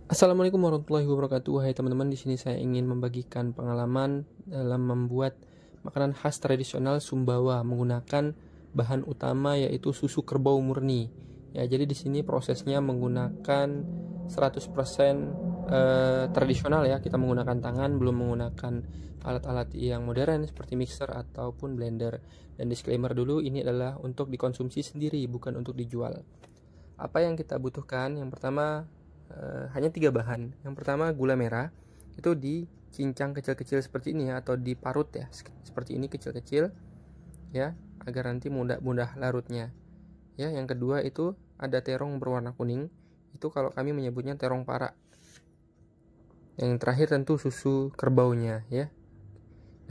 Assalamualaikum warahmatullahi wabarakatuh. Hai teman-teman, di sini saya ingin membagikan pengalaman dalam membuat makanan khas tradisional Sumbawa menggunakan bahan utama yaitu susu kerbau murni. Ya, jadi di sini prosesnya menggunakan 100% tradisional ya. Kita menggunakan tangan, belum menggunakan alat-alat yang modern seperti mixer ataupun blender. Dan disclaimer dulu, ini adalah untuk dikonsumsi sendiri, bukan untuk dijual. Apa yang kita butuhkan? Yang pertama, hanya 3 bahan. Yang pertama, gula merah, itu dicincang kecil-kecil seperti ini ya, atau diparut ya, seperti ini kecil-kecil ya, agar nanti mudah larutnya ya. Yang kedua itu ada terong berwarna kuning, itu kalau kami menyebutnya terong para. Yang terakhir tentu susu kerbaunya ya.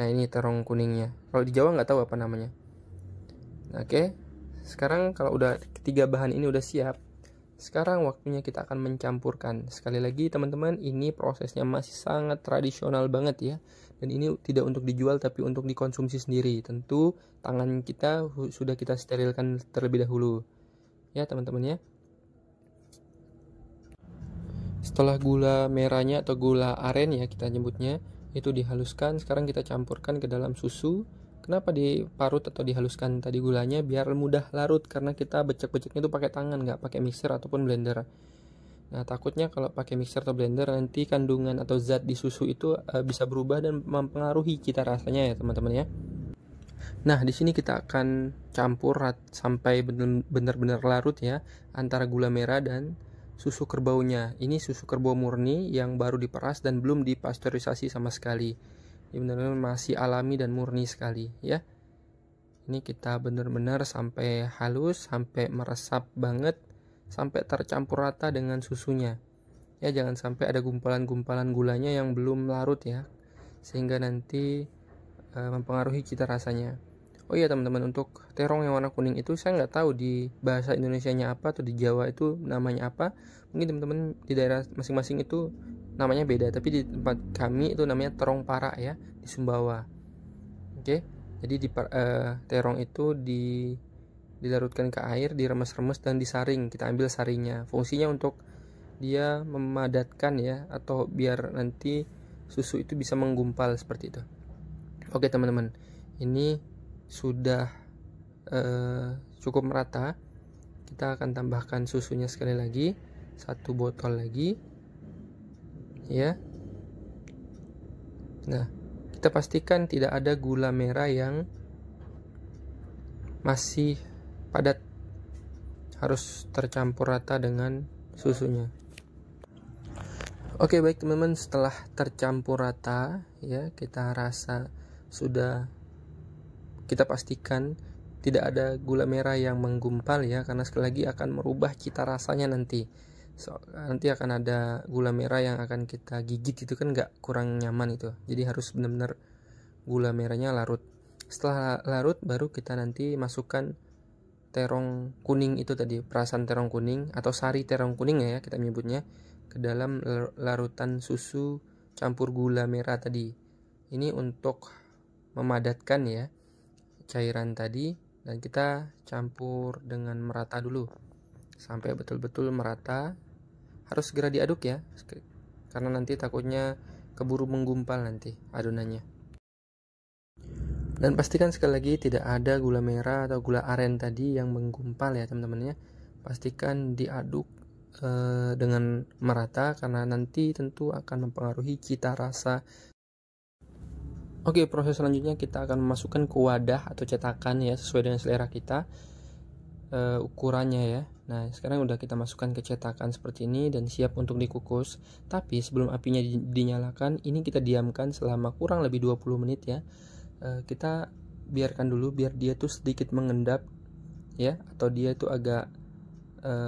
Nah, ini terong kuningnya, kalau di Jawa nggak tahu apa namanya. Oke, sekarang kalau udah ketiga bahan ini udah siap, sekarang waktunya kita akan mencampurkan. Sekali lagi teman-teman, ini prosesnya masih sangat tradisional banget ya. Dan ini tidak untuk dijual tapi untuk dikonsumsi sendiri. Tentu tangan kita sudah kita sterilkan terlebih dahulu. Ya teman-teman ya. Setelah gula merahnya atau gula aren ya kita nyebutnya, itu dihaluskan, sekarang kita campurkan ke dalam susu. Kenapa diparut atau dihaluskan tadi gulanya? Biar mudah larut, karena kita becek-beceknya itu pakai tangan, nggak pakai mixer ataupun blender. Nah, takutnya kalau pakai mixer atau blender nanti kandungan atau zat di susu itu bisa berubah dan mempengaruhi cita rasanya ya teman-teman ya. Nah, di sini kita akan campur sampai benar-benar larut ya antara gula merah dan susu kerbaunya. Ini susu kerbau murni yang baru diperas dan belum dipasteurisasi sama sekali. Ini benar-benar masih alami dan murni sekali ya. Ini kita benar-benar sampai halus, sampai meresap banget, sampai tercampur rata dengan susunya ya. Jangan sampai ada gumpalan-gumpalan gulanya yang belum larut ya, sehingga nanti mempengaruhi cita rasanya. Oh iya teman-teman, untuk terong yang warna kuning itu saya nggak tahu di bahasa Indonesianya apa atau di Jawa itu namanya apa. Mungkin teman-teman di daerah masing-masing itu namanya beda, tapi di tempat kami itu namanya terong para ya, di Sumbawa. Oke, jadi terong itu dilarutkan ke air, diremes-remes dan disaring. Kita ambil saringnya. Fungsinya untuk dia memadatkan ya, atau biar nanti susu itu bisa menggumpal seperti itu. Oke teman-teman, ini sudah cukup merata. Kita akan tambahkan susunya sekali lagi, 1 botol lagi ya. Nah, kita pastikan tidak ada gula merah yang masih padat, harus tercampur rata dengan susunya. Oke baik teman-teman, setelah tercampur rata ya, kita rasa sudah, kita pastikan tidak ada gula merah yang menggumpal ya, karena sekali lagi akan merubah cita rasanya nanti. Nanti akan ada gula merah yang akan kita gigit, itu kan nggak, kurang nyaman itu. Jadi harus benar-benar gula merahnya larut. Setelah larut baru kita nanti masukkan terong kuning itu tadi, perasan terong kuning atau sari terong kuning ya kita menyebutnya, ke dalam larutan susu campur gula merah tadi. Ini untuk memadatkan ya cairan tadi, dan kita campur dengan merata dulu sampai betul-betul merata. Harus segera diaduk ya, karena nanti takutnya keburu menggumpal nanti adonannya. Dan pastikan sekali lagi tidak ada gula merah atau gula aren tadi yang menggumpal ya teman-teman ya. Pastikan diaduk dengan merata, karena nanti tentu akan mempengaruhi cita rasa. Oke, proses selanjutnya kita akan memasukkan ke wadah atau cetakan ya, sesuai dengan selera kita ukurannya ya. Nah, sekarang udah kita masukkan ke cetakan seperti ini dan siap untuk dikukus. Tapi sebelum apinya dinyalakan, ini kita diamkan selama kurang lebih 20 menit ya. Kita biarkan dulu biar dia tuh sedikit mengendap ya, atau dia itu agak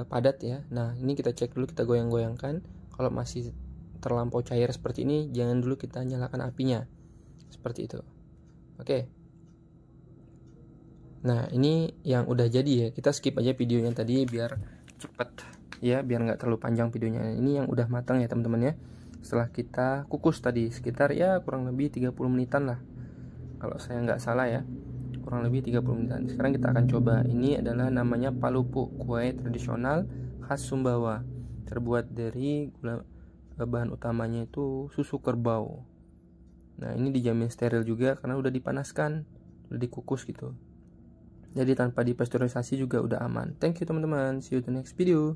padat ya. Nah, ini kita cek dulu, kita goyang-goyangkan. Kalau masih terlampau cair seperti ini, jangan dulu kita nyalakan apinya. Seperti itu. Oke. Nah, ini yang udah jadi ya. Kita skip aja videonya tadi biar cepet ya, biar nggak terlalu panjang videonya. Ini yang udah matang ya teman-teman ya. Setelah kita kukus tadi sekitar ya kurang lebih 30 menitan lah, kalau saya nggak salah ya, kurang lebih 30 menitan. Sekarang kita akan coba. Ini adalah namanya palupu, kue tradisional khas Sumbawa, terbuat dari bahan utamanya itu susu kerbau. Nah, ini dijamin steril juga karena udah dipanaskan, udah dikukus gitu. Jadi tanpa dipasteurisasi juga udah aman. Thank you teman-teman, see you the next video.